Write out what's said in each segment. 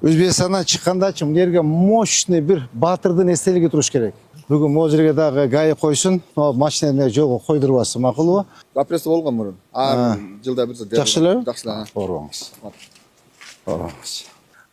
Өзбекстандан чыккандачы мына жерге мощный бир баатырдын эстелиги туруш керек. Бүгүн могу жерге дагы ГАИ койсун, машинаны жолго койдурбасын, макулбу? Вопросы болгон мурун. Жылда бир Жакшы элеби? Жакшы эле. Орбоңуз. Орбоңуз.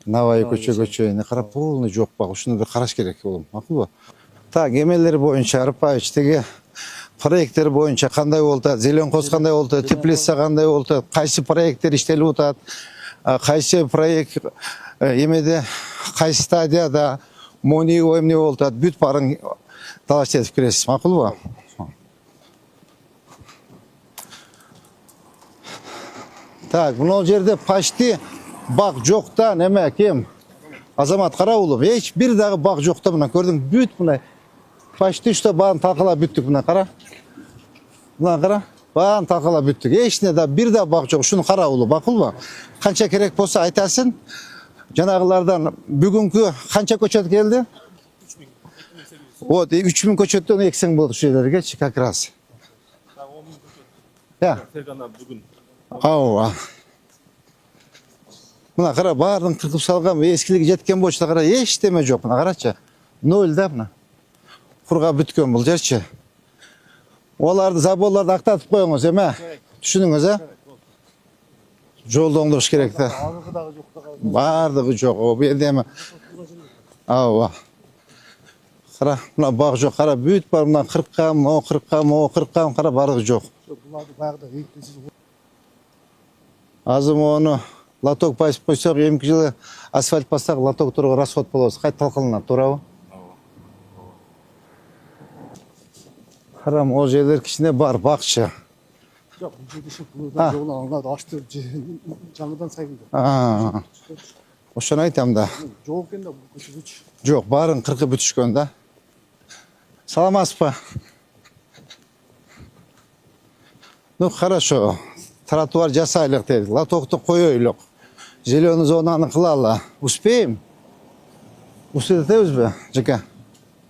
Навай көчөгө чейин карап полный жок баг. Ушуну бир караш керек болом, макулбу? Так, эмелер боюнча Арпаевич теги проекттер боюнча кандай болуп атат, Зеленкоз кандай болуп атат, Теплица кандай болуп атат, кайсы проекттер иштелип атат, кайсы проект эмеде, кайсы стадияда, мониго эмне болуп атат, бүт баарын талаш этип киресиз, макулбу? Так, мына жерде почти бак жок да, неме кем? Азамат Караулов, эч бир дагы бак жок да, мына көрдүң, бүт мына почти что баарын талкалап бүттүк, мына кара. Мына кара, баарын талкалап бүттүк. Эчне да бир да бак жок. Ушуну Караулов, макулбу? Канча керек болсо айтасың. Жанагылардан бүгүнкү канча көчөт келди? 3000. Вот, 3000 көчөттөн эксең болду ушул жерлергечи, как раз. 10.000 көчөт. Я. Фергана бүгүн. Ооба. Мына кара, баарын кыркып салган, эскилиги жеткен болчу, кара, эчтеме жок. Мына карачы. Ноль да мына. Курга бүткөн бул жерчи. Оларды, заборларды актатып коюңуз, эме? Түшүнүңүз, э? Жолду оңдош керек да. Бардыгы жок. Бу жерде эме? Ооба. Кара, мына баг жок. Кара, бүт бар, мына 40 о 40 кара, бардыгы жок. Буларды баягыда эйтесиз. Азыр мону лоток басып койсок, эмки жылы асфальт бассак, лотокторго расход болобуз. Кайта талкаланат, туурабы? Кара, могу жерлер кичине бар, бакчы. Жок, бул жерде шөп жолу алынат, ашты жаңыдан сайын. Ошону айтам да. Жол экен да бул көчөгөчү. Жок, баарын кыркып бүтүшкөн да. Саламатсызбы? Ну, хорошо. Тротуар жасайлык дейт. Лотокту коёйлук. Зеленый зонаны кылалы. Успеем? Успеть этебизби, жака?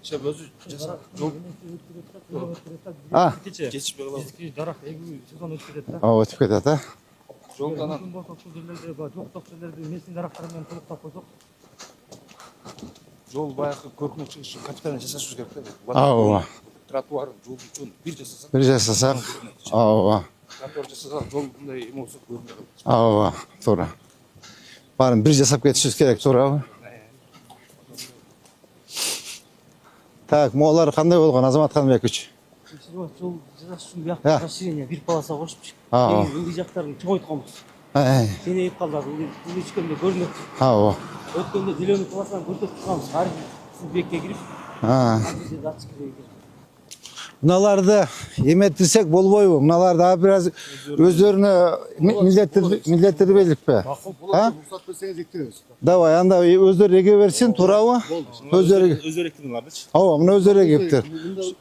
Шеп өзү жаса. Жол кечишпей калабыз. Биздики дарак эгүү сезон өтүп кетет да. Өтүп кетет, а? Жолдан Мүмкүн болсо ушул жерлерде бар, жок жерлерди месин дарактар менен толуктап койсок. жол баягы көркүнөн чыгыш капитально жасашыбыз керек да. Ооба. Тротуар, жол үчүн бир жасасак. Бир жасасак. Ооба. Тротуар жасасак, жол мындай эме болсо көрүнбөй калат. Ооба, туура. Баарын бир жасап кетишибиз керек, туурабы? Так, моолар кандай болгон, Азамат Каныбекович? Жол жасаш үчүн биякта расширение бир полоса кошупчу. Ылдый жактарын чоңойтконбуз. Сенейип калды азыр, ичкенде көрүнөт. Ооба. Өткөндө зеленый полосаны көрсөтүп турганбыз. Ар бир бекке кирип, жерде ачык кирейик. Мыналарды эметирсек болбойбу? Мыналарды а бир аз өздөрүнө милдеттерди белгиликпи? Уруксат берсеңиз эктиребиз. Давай, анда өздөрү эге берсин, туурабы? Өздөрү эктирдиңарчы. Ооба, мына өздөрү эгиптир.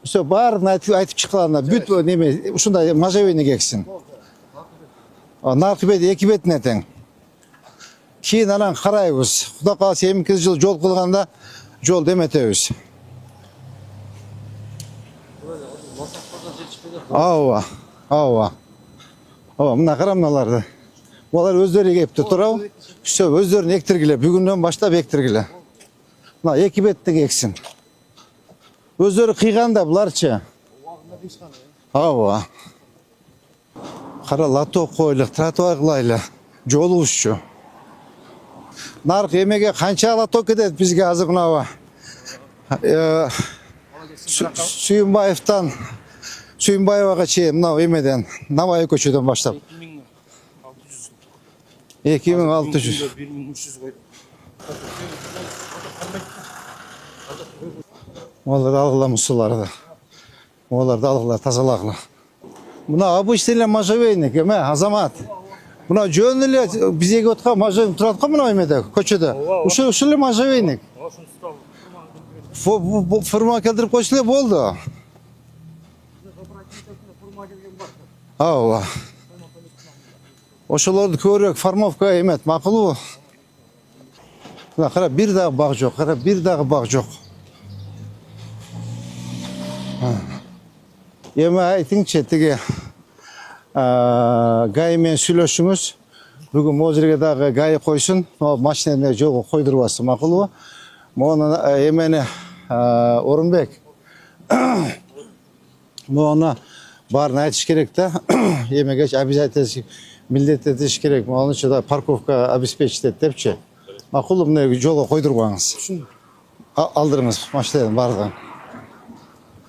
Всё, баарын айтып чыкканына бүт неме ушундай можжевельник эксин. Наркы бет эки бетине тең. Кийин анан карайбыз. Кудай кааласа 2 жыл жол кылганда жол деметебиз. Ооба. Ооба. Ооба, мына кара мыналарды. Булар өздөрү эгиптир, туурабы? Всё, өздөрүн эктиргиле, бүгүндөн баштап эктиргиле. Мына эки беттен эксин. Өздөрү кыйганда буларчы. Ооба. Кара, лоток койлук, тротуар кылайлы. Жолубузчу. Нарк эмеге канча лоток кетет бизге азыр мынабы? Сүйүнбаевтан Сүйүнбаевага чейин мына эмеден Навай көчөдөн баштап 2600 1300 койдук. Олар алгыла суларды. Оларды алгыла тазалагыла. Мына обычный эле можжевельник эме, Азамат. Мына жөн эле биз эгип аткан можжевельник турат го мына эмеде, көчөдө. Ушул эле можжевельник. Форма келтирип койсун эле болду. Ооба. Ошолорду көбүрөөк формовка эмет, макулбу? Мына кара, бир дагы баг жок, кара, бир дагы баг жок. Эми айтыңчы, тиги ГАИ менен сүйлөшүңүз. Бүгін ол жерге дағы гайы қойсын, машинаны жолға қойдырбасы мақұл ба? Оны емені Орынбек. Оны барын айтыш керек та, емегеш обязательно милдет етіш керек. Оның үшін парковка обеспечить депші. Мақұл мұны жолға қойдырбаңыз. Алдырыңыз машинаны бардығын.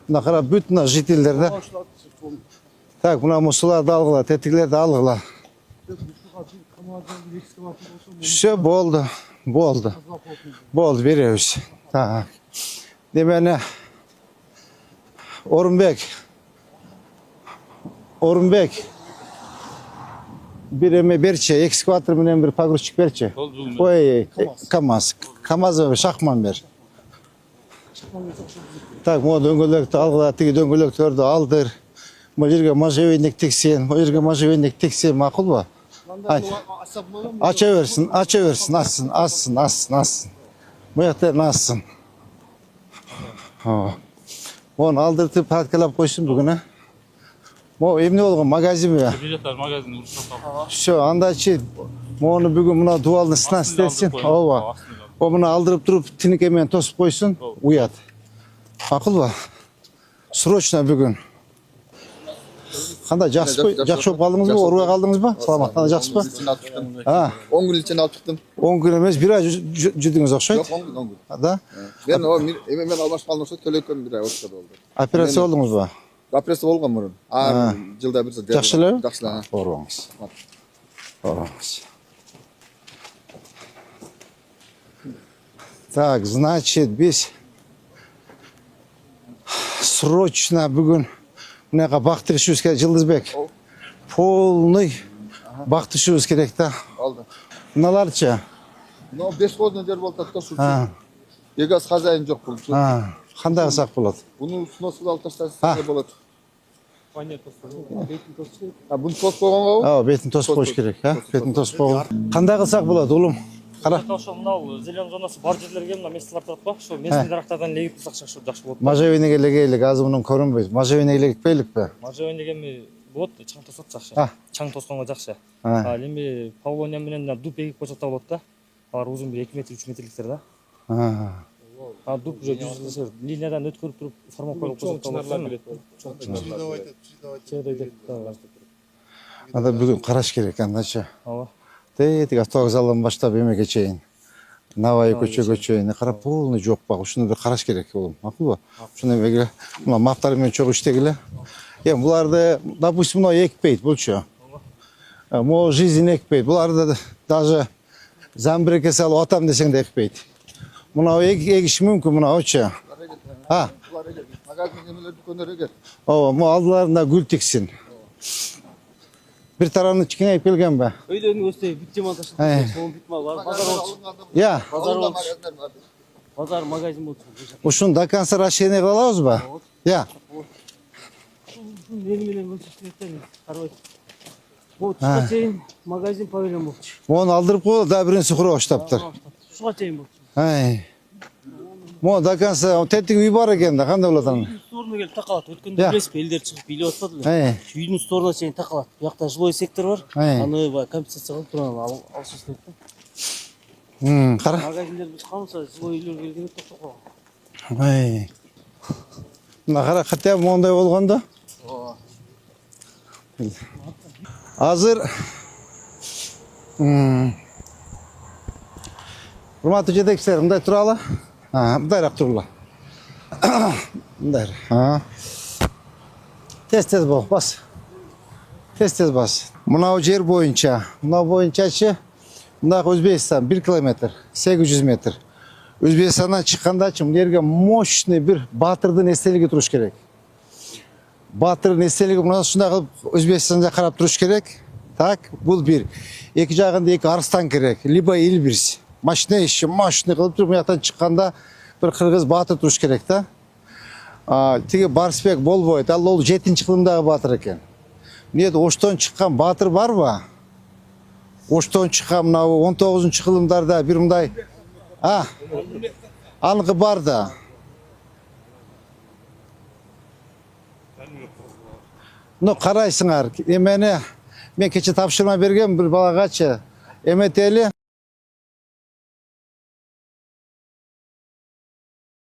Мына қара бүтін жителдерді. Так, мына мұсыларды алғыла, тетігілерді алғыла. Все, болды. Болды, береміз. Так. Демені, Орынбек. Bir eme berçe, ekskavator menen bir pagurçuk berçe. Ой, КамАЗ. КамАЗ шахман бер. Так, мо дөңгөлөктү алгыла, тиги дөңгөлөктөрдү алдыр. Мо жерге можжевельник тексен, мо жерге можжевельник тексен, макулбу? Ача берсин, ассın. Bu yakta nasılsın? Onu aldırtıp patkılap koysun bugüne. Bu emni olgun magazin mi ya? Magazin Şu anda onu bugün buna dualını sınav istersin. O bunu aldırıp durup tinik emeğini tosup koysun. Uyat. Akıl var. Sroçna bugün. Kanda jakşı kaldınız mı? Oraya kaldınız mı? Salamat. Jakşı mı? 10 gün için alıp çıktım. 10 gün emez, bir ay cüdünüz okşaydı. Yok 10 gün. Da? Ben almaş kalın olsa tölökön bir ay ortada oldu. Operasyon oldunuz mu? Operasyon olgan bunun. Жылда bir sefer. Жақшылау? Жақшылау. Орваңыз. Так, значит, biz срочно бүгін мынаға бақтырышымыз керек, Жылдызбек. Полный бақтырышымыз керек та. Aldı. Мыналарчы? No 5 golden yer volta tosu. Egaz хозяин жоқ бұл. Қандай қылсақ болады? Bunu nasıl alıp taşlarsa ne болады? Bunu tos koyğanга Бетін тосып қойыш керек, бетін тосып қойған. Қандай қылсақ болады, ұлым? Қара. Ошо мынау зелен зонасы бар жерлерге мына местилер турат ба? Ошо местный дарактардан легип турсак жакшы болот. Можжевельниге легейлік, азы мұның көрінбейді. Можжевельниге легіппейлік пе? Можжевельниге эми болот, чаң тосот жакшы. Чаң тосконго жакшы. Эми павлония менен дуп эгип койсок да болот да. Алар узун бир 2 метр, 3 метрликтер да. Дуп уже жүзүлөр линиядан өткөрүп туруп формалап коюп койсок да болот. Ада бүгін қараш керек, андачы. Ооба. Тетик автовокзалдан баштап эмеге чейин. Навай көчөгө чейин. Кара полный жок баг. Ушуну бир караш керек болом. Макулбу? Ушуну эмеге мына маптар менен чогуу иштегиле. Буларды, допустим, мына экпейт булчу. Мо жизнь экпейт. Буларды даже замбиреке салып атам десең да экпейт. Мына эгиш мүмкүн, мына очу. Magazin emeler dükkanlara gel. Ооба, мо алдыларында гүл тиксин. Bir tarafını kengeyip kelgen be. Өйдөнү өстөй бүт жаманташып, соң бүт мал бар. Базар болчу. Ya, Базар магазин болчу. ушун до конца расширение кыла алабыз ба? Ya. Мени менен мөлчөштүрөттөн карабайт. Бул чыга чейин магазин павильон болчу. Мону алдырып коелу, да биринчи куруп баштаптыр. Чыга чейин болчу. Мо до конца тетик үй бар экен да, кандай болот анан? Сторуна келип такалат. Өткөндө билесизби, элдер чыгып бийлеп атпады эле. Үйдүн сторуна чейин такалат. Bu жакта жилой сектор бар. Аны компенсация кылып турган алышып иштейт да. Кара. Магазиндер биз калса жилой үйлөр келгенде токтоп калган. Мына кара, хотя бы мондай болгондо. Азыр урматтуу жетекчилер, мындай туралы. Мындайраак тургула. Мындай. Тез бол, бас. Тез бас. Мынау жер боюнча, мынау Өзбекстан 1 километр, 800 метр. Өзбекстандан чыккандачы мына жерге мощный бир батырдын эстелиги туруш керек. Батырдын эстелиги мына ушундай кылып Өзбекстанга карап туруш керек. Так, бул бир. Эки жагында 2 арстан керек, либо Илбирс. Машина кылып туруп мыяктан чыкканда bir кыргыз батыр туруш керек да. Тиги Барсбек болбойт. Ал 7-чи кылымдагы батыр экен. Эмне Оштон чыккан батыр барбы? Оштон чыккан мына 19-чу кылымдарда бир мындай аныкы бар да. Карайсыңар, эмени мен кече тапшырма берген bir балагачы Emeteli